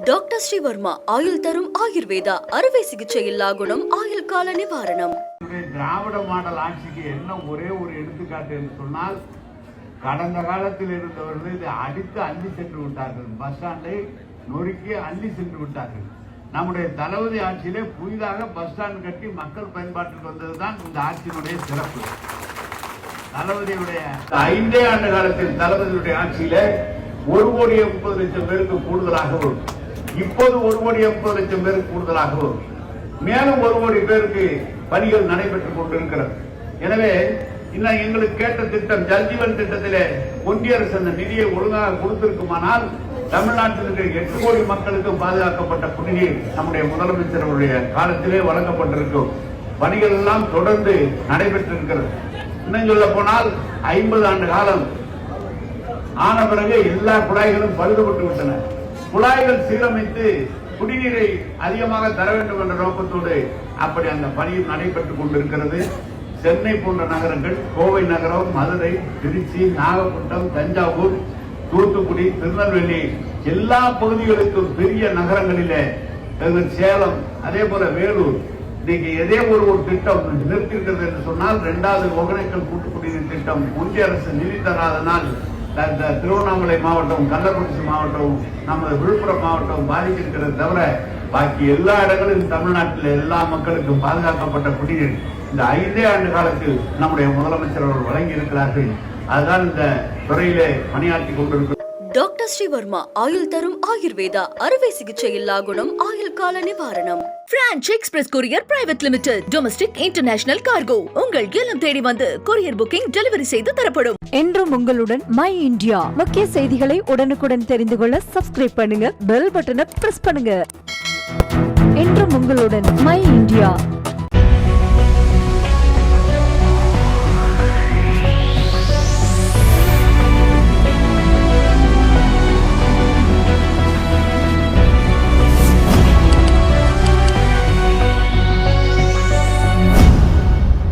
Doctor Sreevarma ஆயுள் தரும் ஆயுர்வேதா அறுவை சிகிச்சை இல்லா குணம் ஆயுள் கால நிவாரணம். திராவிட மாடல் ஆட்சிக்கு என்ன ஒரே ஒரு எடுத்துக்காட்டு என்று சொன்னால், கடந்த காலத்தில் இருந்தவர்கள் இதை அடித்து அள்ளி சென்று விட்டார்கள். பஸ் ஸ்டாண்டை நொறுக்கி அள்ளி சென்று விட்டார்கள். நம்முடைய தளபதி ஆட்சியிலே புதிதாக பஸ் ஸ்டாண்ட் கட்டி மக்கள் பயன்பாட்டுக்கு வந்ததுதான் இந்த ஆட்சியினுடைய சிறப்பு. தளபதியுடைய 5 ஆண்டு காலத்தில் தளபதியுடைய ஆட்சியில 1,30,00,000 பேருக்கு கூடுதலாக வரும். இப்போது 1,30,00,000 பேருக்கு கூடுதலாக வரும். மேலும் 1 கோடி பேருக்கு பணிகள் நடைபெற்றுக் கொண்டிருக்கிறது. எனவே இன்னும் எங்களுக்கு கேட்ட திட்டம் ஜல்ஜீவன் திட்டத்திலே ஒன்றிய அரசு அந்த நிதியை ஒழுங்காக கொடுத்திருக்குமானால் தமிழ்நாட்டில் இருக்கிற 8 கோடி மக்களுக்கு பாதுகாக்கப்பட்ட குடிநீர் நம்முடைய முதலமைச்சருடைய காலத்திலே வழங்கப்பட்டிருக்கும். பணிகள் எல்லாம் தொடர்ந்து நடைபெற்றிருக்கிறது. இன்னும் சொல்ல போனால் 50 ஆண்டு காலம் ஆன பிறகு எல்லா குழாய்களும் பழுதுபட்டு விட்டன. குழாய்கள் சீரமைத்து குடிநீரை அதிகமாக தர வேண்டும் என்ற நோக்கத்தோடு அப்படி அந்த பணியும் நடைபெற்றுக் கொண்டிருக்கிறது. சென்னை போன்ற நகரங்கள், கோவை நகரம், மதுரை, திருச்சி, நாகப்பட்டினம், தஞ்சாவூர், தூத்துக்குடி, திருநெல்வேலி எல்லா பகுதிகளுக்கும் பெரிய நகரங்களிலே, சேலம், அதே போல வேலூர், இன்னைக்கு எதே ஒரு திட்டம் நிறுத்திருக்கிறது என்று சொன்னால் 2வது ஒகேனக்கல் கூட்டு குடிநீர் திட்டம் ஒன்றிய அரசு நிதி தராதனால் திருவண்ணாமலை மாவட்டம், கள்ளக்குறிச்சி மாவட்டம், நமது விழுப்புரம் மாவட்டம் பாதிக்கிறது தவிர பாக்கி எல்லா இடங்களிலும் தமிழ்நாட்டில் எல்லா மக்களுக்கும் பாதுகாக்கப்பட்ட குடிநீர் இந்த 5 ஆண்டு காலத்தில் நம்முடைய முதலமைச்சர் அவர்கள் வழங்கி இருக்கிறார்கள். அதுதான் இந்த துறையிலே பணியாற்றி கொண்டிருக்கிறது. டாக்டர் ஸ்ரீவர்மா ஆயுள் தரும் ஆயுர்வேதா அறுவை சிகிச்சை இல்லா குணம் ஆயுள் கால நிவாரணம். Branch express courier private limited. Domestic international cargo. உங்கள் இல்லம் தேடி வந்து கொரியர் புக்கிங் டெலிவரி செய்து தரப்படும். என்றும் உங்களுடன் மை இந்தியா. முக்கிய செய்திகளை உடனுக்குடன் தெரிந்து கொள்ள சப்ஸ்கிரைப் பண்ணுங்க, பெல் பட்டனை பிரஸ் பண்ணுங்க. என்றும் உங்களுடன் மை இந்தியா.